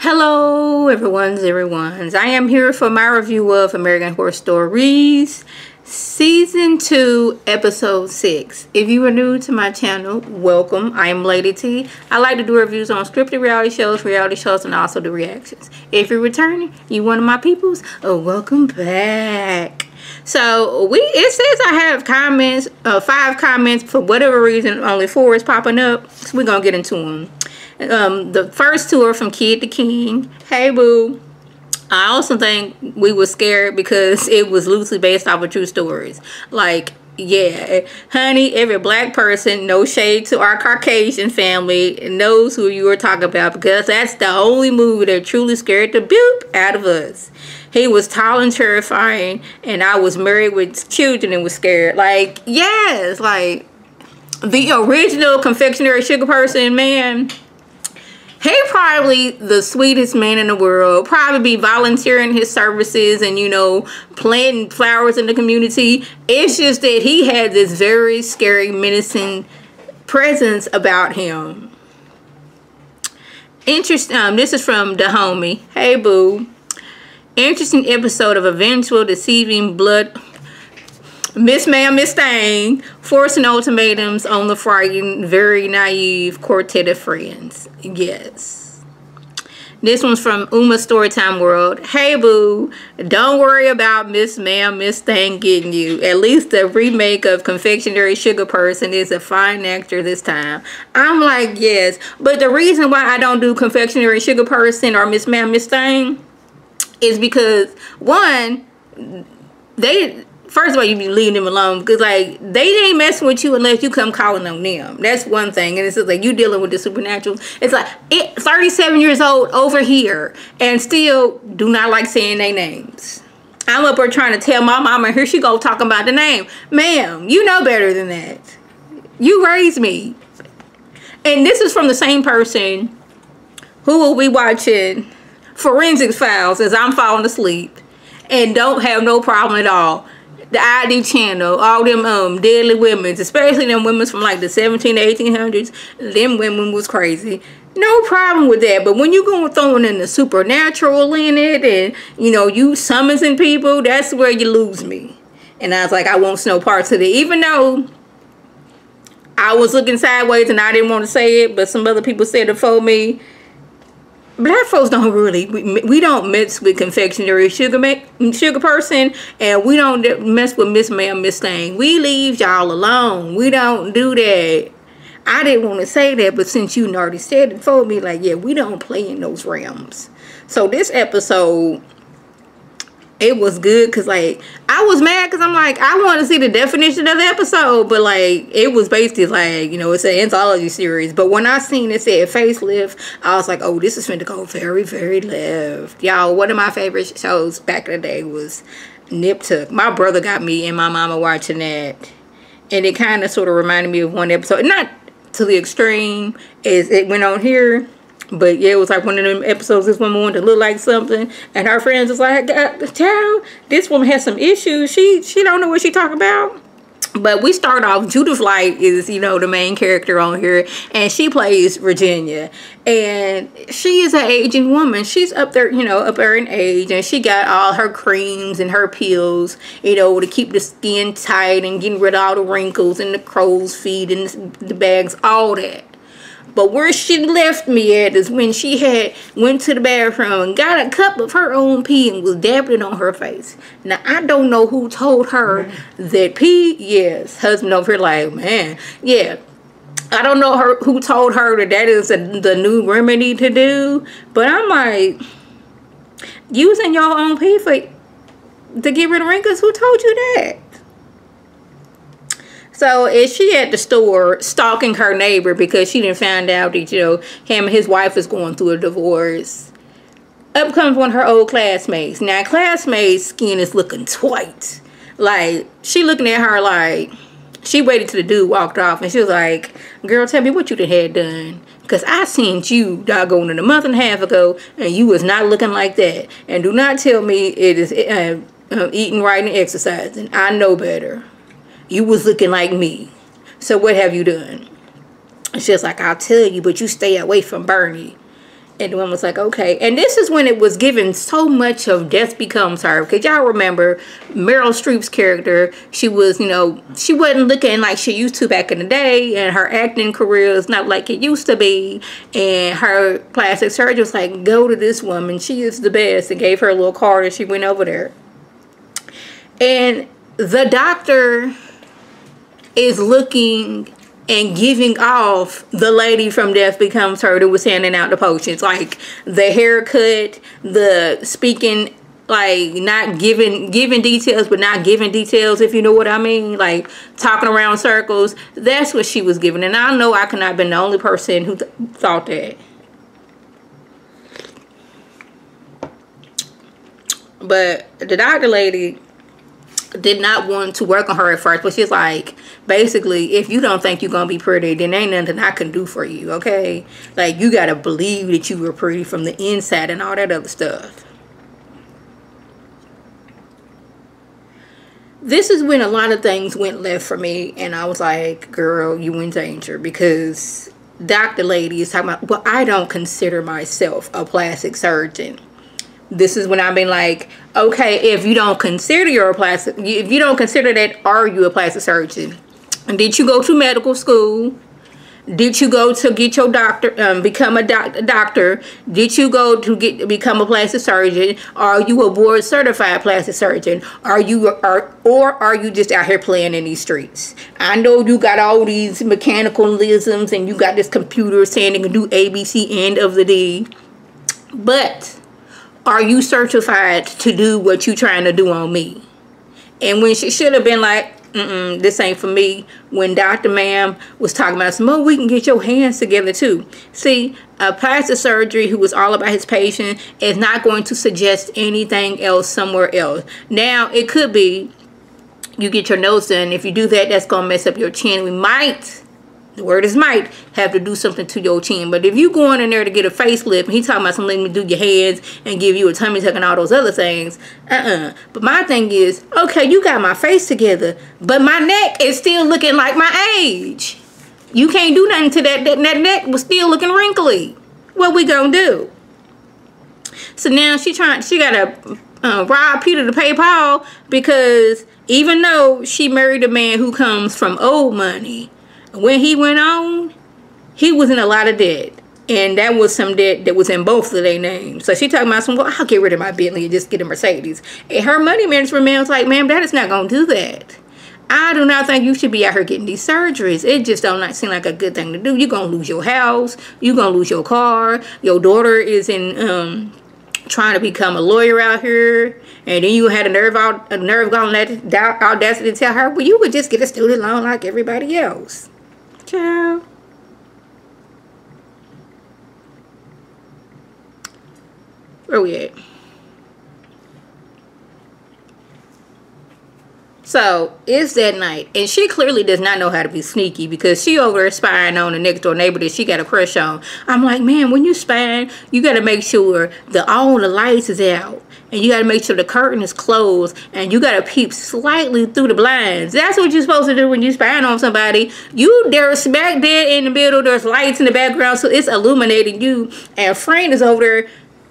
Hello, everyone's. I am here for my review of American Horror Stories, Season 2, Episode 6. If you are new to my channel, welcome. I am Lady T. I like to do reviews on scripted reality shows, and also do reactions. If you're returning, you one of my peoples, welcome back. So, it says I have comments, 5 comments. For whatever reason, only 4 is popping up. So, we're going to get into them. The first 2 are from Kid the King. Hey, boo. I also think we were scared because it was loosely based off of true stories. Like, yeah, honey, every black person, no shade to our Caucasian family, knows who you were talking about, because that's the only movie that truly scared the boop out of us. He was tall and terrifying, and I was married with children and was scared. Like, yes, like the original confectionery sugar person, man. He probably the sweetest man in the world. Probably be volunteering his services and, you know, planting flowers in the community. It's just that he had this very scary, menacing presence about him. Interesting. This is from the homie. Hey, boo. Interesting episode of a vengeful, deceiving, blood... Miss Ma'am, Miss Thang, forcing ultimatums on the frightened, very naive quartet of friends. Yes. This one's from Uma Storytime World. Hey, boo, don't worry about Miss Ma'am, Miss Thang getting you. At least the remake of Confectionery Sugar Person is a fine actor this time. I'm like, yes. But the reason why I don't do Confectionery Sugar Person or Miss Ma'am, Miss Thang is because, one, first of all, you be leaving them alone, because, like, they ain't messing with you unless you come calling on them. That's one thing. And it's just like you dealing with the supernatural. It's like 37 years old over here and still do not like saying their names. I'm up here trying to tell my mama, here she go talking about the name. Ma'am, you know better than that. You raised me. And this is from the same person who will be watching Forensic Files as I'm falling asleep and don't have no problem at all. The ID channel, all them deadly women, especially them women from like the 17 to 1800s, them women was crazy. No problem with that. But when you go throwing in the supernatural in it, and you know, you summoning people, that's where you lose me. And I was like, I want no parts of it. Even though I was looking sideways and I didn't want to say it, but some other people said it for me. Black folks don't really, we don't mess with Confectionery Sugar Person, and we don't mess with Miss Ma'am, Miss Thang. We leave y'all alone. We don't do that. I didn't want to say that, but since you already said it for me, like, yeah, we don't play in those realms. So this episode, it was good because, like, I was mad because I'm like, I want to see the definition of the episode, but, like, it was basically, like, you know, it's an anthology series. But when I seen it said facelift, I was like, oh, this is finna go very, very left. Y'all, one of my favorite shows back in the day was Nip Tuck. My brother got me and my mama watching that, and it kind of sort of reminded me of one episode. Not to the extreme as it went on here. But yeah, it was like one of them episodes. This woman wanted to look like something, and her friends was like, "Child, this woman has some issues. She don't know what she talking about." But we start off. Judith Light is, you know, the main character on here, and she plays Virginia, and she is an aging woman. She's up there, you know, up there in age, and she got all her creams and her pills, you know, to keep the skin tight and getting rid of all the wrinkles and the crow's feet and the bags, all that. But where she left me at is when she went to the bathroom and got a cup of her own pee and was dabbing it on her face. Now, I don't know who told her that pee, yes, husband over here like, man, yeah. I don't know who told her that is the new remedy to do. But I'm like, using your own pee to get rid of wrinkles, who told you that? So, is she at the store stalking her neighbor because she didn't find out that, you know, him and his wife is going through a divorce. Up comes one of her old classmates. Now, classmate's skin is looking white. Like, she looking at her like, she waited till the dude walked off, and she was like, girl, tell me what you had done. Because I seen you doggone it a month and a half ago, and you was not looking like that. And do not tell me it is eating right and exercising. I know better. You was looking like me. So what have you done? It's just like, I'll tell you, but you stay away from Bernie. And the woman was like, okay. And this is when it was given so much of Death Becomes Her. Because y'all remember Meryl Streep's character, she was, you know, she wasn't looking like she used to back in the day. And her acting career is not like it used to be. And her plastic surgeon was like, go to this woman. She is the best. And gave her a little card and she went over there. And the doctor is looking and giving off the lady from Death Becomes Her that was handing out the potions. Like the haircut, the speaking, like not giving details, but not giving details, if you know what I mean. Like talking around circles. That's what she was giving. And I know I could not have been the only person who thought that. But the doctor lady did not want to work on her at first, but she's like, basically, if you don't think you're gonna be pretty, then ain't nothing I can do for you, okay? Like, you gotta believe that you were pretty from the inside and all that other stuff. This is when a lot of things went left for me, and I was like, girl, you in danger, because Dr. Lady is talking about, well, I don't consider myself a plastic surgeon. This is when I've been like, okay, if you don't consider if you don't consider that, are you a plastic surgeon? And did you go to medical school? Did you go to get your doctor, become a doctor? Did you go to become a plastic surgeon? Are you a board certified plastic surgeon? Or are you just out here playing in these streets? I know you got all these mechanicalisms and you got this computer saying it can do ABC end of the D, but are you certified to do what you trying to do on me? And when she should have been like, this ain't for me. When Dr. Ma'am was talking about, oh, we can get your hands together too. See, a plastic surgery who was all about his patient is not going to suggest anything else somewhere else. Now, it could be you get your nose done. If you do that, that's going to mess up your chin. We might, the word is might, have to do something to your chin. But if you going in there to get a facelift and he talking about something to do your hands and give you a tummy tuck and all those other things, But my thing is, okay, you got my face together, but my neck is still looking like my age. You can't do nothing to that. That neck was still looking wrinkly. What we gonna do? So now she got to rob Peter to pay Paul, because even though she married a man who comes from old money, when he went on, he was in a lot of debt. And that was some debt that was in both of their names. So she talking about some, well, I'll get rid of my Bentley and just get a Mercedes. And her money management man was like, ma'am, that is not going to do that. I do not think you should be out here getting these surgeries. It just don't seem like a good thing to do. You're going to lose your house. You're going to lose your car. Your daughter is in trying to become a lawyer out here. And then you had a nerve audacity to tell her, well, you would just get a student loan like everybody else. Ciao. Where we at? So it's that night, and she clearly does not know how to be sneaky, because she over there spying on the next door neighbor that she got a crush on. I'm like, man, when you spying, you got to make sure that all the lights is out, and you got to make sure the curtain is closed, and you got to peep slightly through the blinds. That's what you're supposed to do when you spying on somebody. They're smack dead in the middle. There's lights in the background, so it's illuminating you. And Fran is over there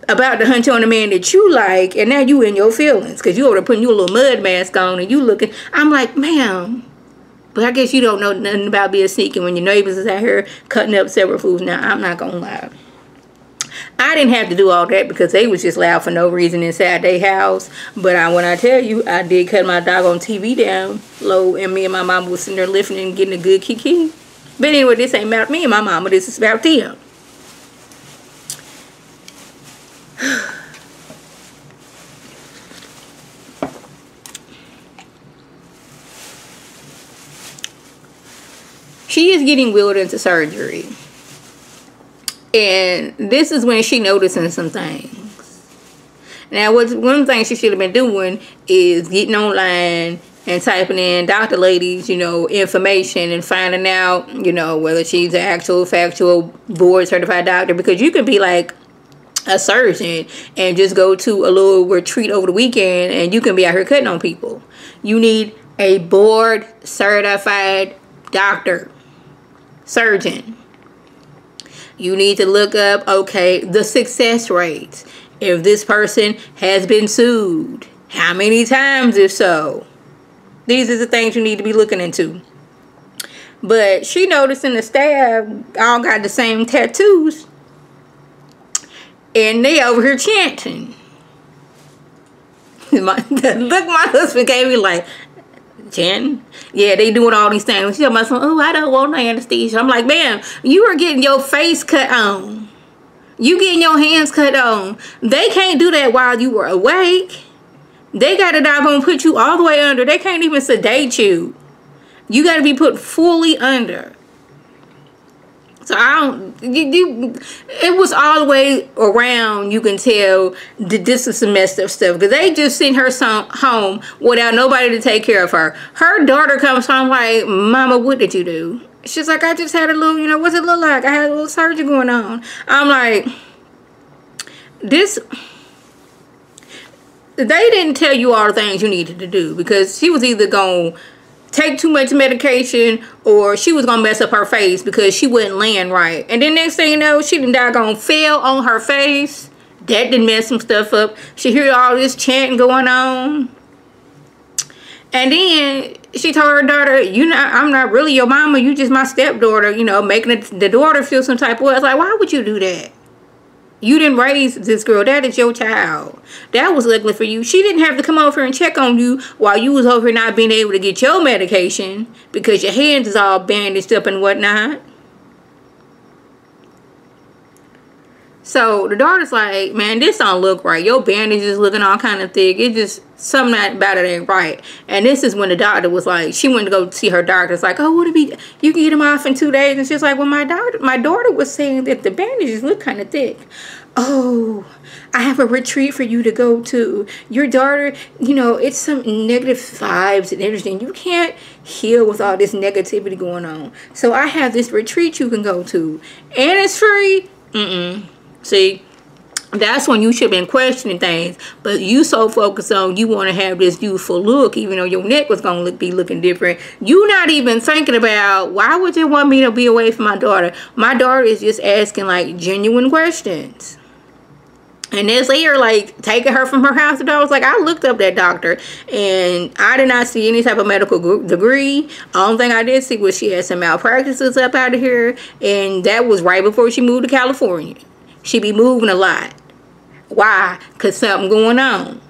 about to hunt on the man that you like, and now you in your feelings because you over there putting your little mud mask on and you looking. I'm like, ma'am, but I guess you don't know nothing about being sneaky when your neighbors is out here cutting up several foods. Now, I'm not gonna lie, I didn't have to do all that because they was just loud for no reason inside their house. But when I tell you, I did cut my doggone TV down low, and me and my mama was sitting there listening and getting a good kiki. But anyway, this ain't about me and my mama, this is about them. She is getting wheeled into surgery, and this is when she noticing some things. Now, one thing she should have been doing is getting online and typing in Dr. Lady's, information and finding out, whether she's an actual factual board certified doctor, because you could be like a surgeon and just go to a little retreat over the weekend and you can be out here cutting on people. You need a board certified doctor, surgeon. You need to look up, okay, the success rates. If this person has been sued, how many times, if so? These are the things you need to be looking into. But she noticing the staff all got the same tattoos. And they over here chanting. Look, my husband gave me like, chanting? Yeah, they doing all these things. She's about oh, I don't want no anesthesia. I'm like, man, you are getting your face cut on. You getting your hands cut on. They can't do that while you were awake. They got to now gonna put you all the way under. They can't even sedate you. You got to be put fully under. So it was all the way around. You can tell that this is some messed up stuff because they just sent her son home without nobody to take care of her. Her daughter comes home like, Mama, what did you do? She's like, I just had a little, what's it look like? I had a little surgery going on. I'm like, they didn't tell you all the things you needed to do because she was either going to take too much medication or she was gonna mess up her face because she wasn't laying right. And then next thing you know, she done doggone fell on her face. That didn't mess some stuff up. She heard all this chanting going on. And then she told her daughter, I'm not really your mama, you just my stepdaughter, making the daughter feel some type of way. I was like, why would you do that? You didn't raise this girl. That is your child. That was ugly for you. She didn't have to come over and check on you while you was over here not being able to get your medication because your hands is all bandaged up and whatnot. So the daughter's like, man, this don't look right. Your bandage is looking all kind of thick. It just, something about it ain't right. And this is when the doctor was like, she went to go see her doctor. It's like, oh, what if you can get him off in 2 days? And she's like, well, my daughter was saying that the bandages look kind of thick. Oh, I have a retreat for you to go to. Your daughter, it's some negative vibes and everything. You can't heal with all this negativity going on. So I have this retreat you can go to. And it's free. See, that's when you should have been questioning things. But you so focused on you want to have this youthful look, even though your neck was going to be looking different. You not even thinking about, why would you want me to be away from my daughter? My daughter is just asking, like, genuine questions. And this later, like, taking her from her house, I was like, I looked up that doctor, and I did not see any type of medical degree. Only thing I did see was she had some malpractices up out of here, and that was right before she moved to California. She be moving a lot. Why? Because something going on.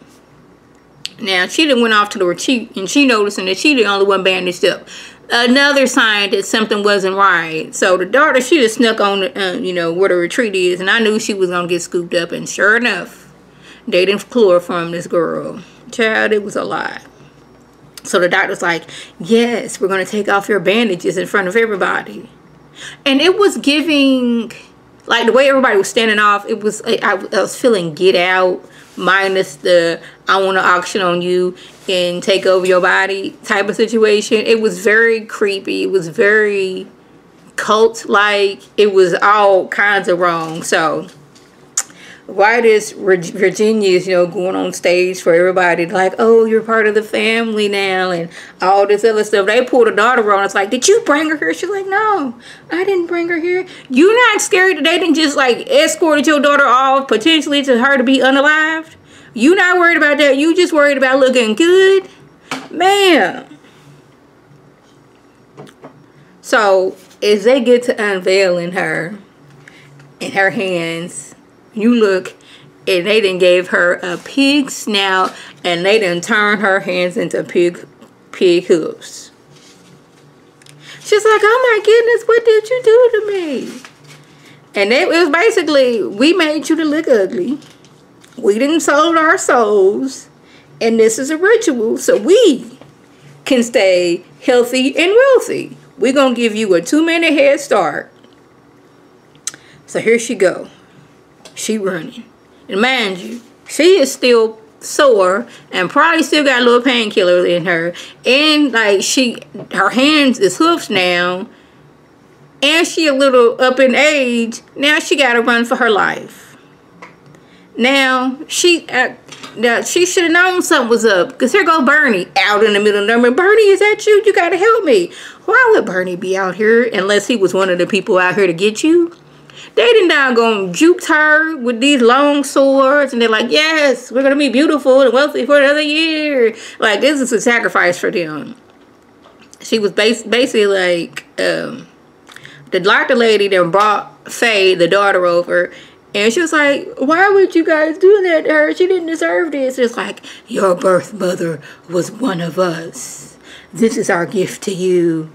Now, she done went off to the retreat, and she noticing that she the only one bandaged up. Another sign that something wasn't right. So the daughter, she just snuck on, where the retreat is, and I knew she was going to get scooped up, and sure enough, they didn't chloroform this girl. Child, it was a lie. So the doctor's like, yes, we're going to take off your bandages in front of everybody. And it was giving... like, the way everybody was standing off, it was, I was feeling Get Out, minus the I want to auction on you and take over your body type of situation. It was very creepy. It was very cult-like. It was all kinds of wrong. So, why this Virginia is, going on stage for everybody, like, oh, you're part of the family now, and all this other stuff. They pulled a daughter on. It's like, did you bring her here? She's like, no, I didn't bring her here. You not scared that they didn't just, like, escorted your daughter off, potentially to her to be unalived? You not worried about that. You just worried about looking good? Ma'am. So, as they get to unveiling her in her hands, you look, and they done gave her a pig snout, and they done turned her hands into pig hooves. She's like, oh my goodness, what did you do to me? And it was basically, we made you to look ugly. We didn't sold our souls, and this is a ritual so we can stay healthy and wealthy. We're going to give you a 2-minute head start. So here she go. She running. And mind you, she is still sore and probably still got a little painkiller in her. And like her hands is hoofs now. And she a little up in age. Now she got to run for her life. Now she should have known something was up. Because here go Bernie out in the middle of the night. Bernie, is that you? You got to help me. Why would Bernie be out here unless he was one of the people out here to get you? They done doggone juked her with these long swords, and they're like, yes, we're gonna be beautiful and wealthy for another year. Like, this is a sacrifice for them. She was basically like, the doctor lady that brought Faye, the daughter, over, and she was like, why would you guys do that to her? She didn't deserve this. It's like, your birth mother was one of us. This is our gift to you.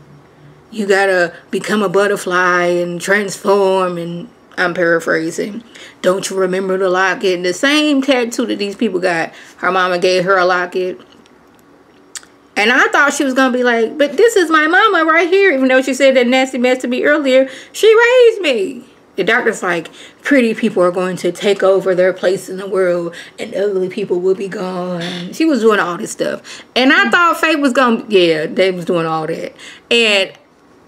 You gotta become a butterfly and transform, and I'm paraphrasing. Don't you remember the locket? The same tattoo that these people got. Her mama gave her a locket. And I thought she was going to be like, but this is my mama right here. Even though she said that nasty mess to me earlier, she raised me. The doctor's like, pretty people are going to take over their place in the world and ugly people will be gone. She was doing all this stuff. And I thought Faye was going to, yeah, they was doing all that. And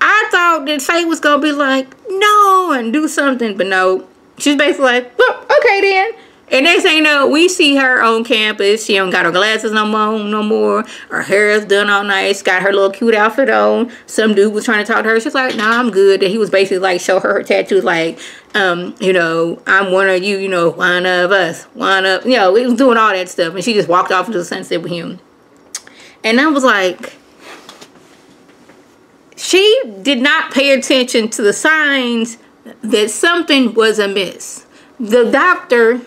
I thought that Faye was going to be like, no, and do something. But no, she's basically like, well, okay then. And next thing you know, we see her on campus. She don't got her glasses no more. Her hair is done all nice. Got her little cute outfit on. Some dude was trying to talk to her. She's like, nah, I'm good. And he was basically like, show her tattoos like, you know, I'm one of you, you know, one of us, one of, you know, he was doing all that stuff. And she just walked off into the sunset with him. And I was like, she did not pay attention to the signs that something was amiss. The doctor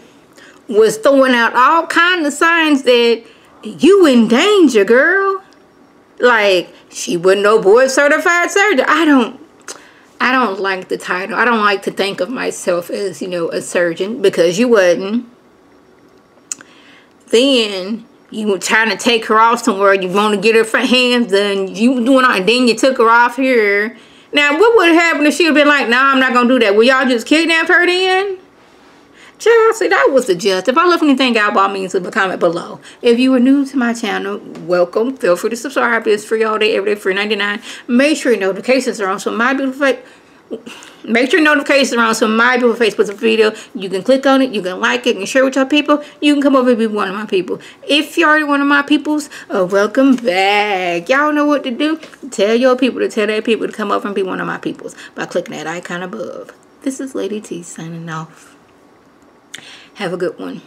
was throwing out all kinds of signs that you in danger, girl. Like, she wasn't no board certified surgeon. I don't like the title. I don't like to think of myself as, you know, a surgeon, because you wasn't. Then you were trying to take her off somewhere. You want to get her hands done. You were doing all, and then you took her off here. Now, what would have happened if she had been like, nah, I'm not going to do that? Will y'all just kidnap her then? Child, see, that was the gist. If I left anything out, by all means, leave a comment below. If you are new to my channel, welcome. Feel free to subscribe. It's free all day, every day, free 99. Make sure your notifications are on so my beautiful face. Make sure your notifications are on so my beautiful face puts a video. You can click on it, you can like it, and share with your people. You can come over and be one of my people. If you're already one of my peoples, welcome back. Y'all know what to do. Tell your people to tell their people to come over and be one of my peoples by clicking that icon above. This is Lady T signing off. Have a good one.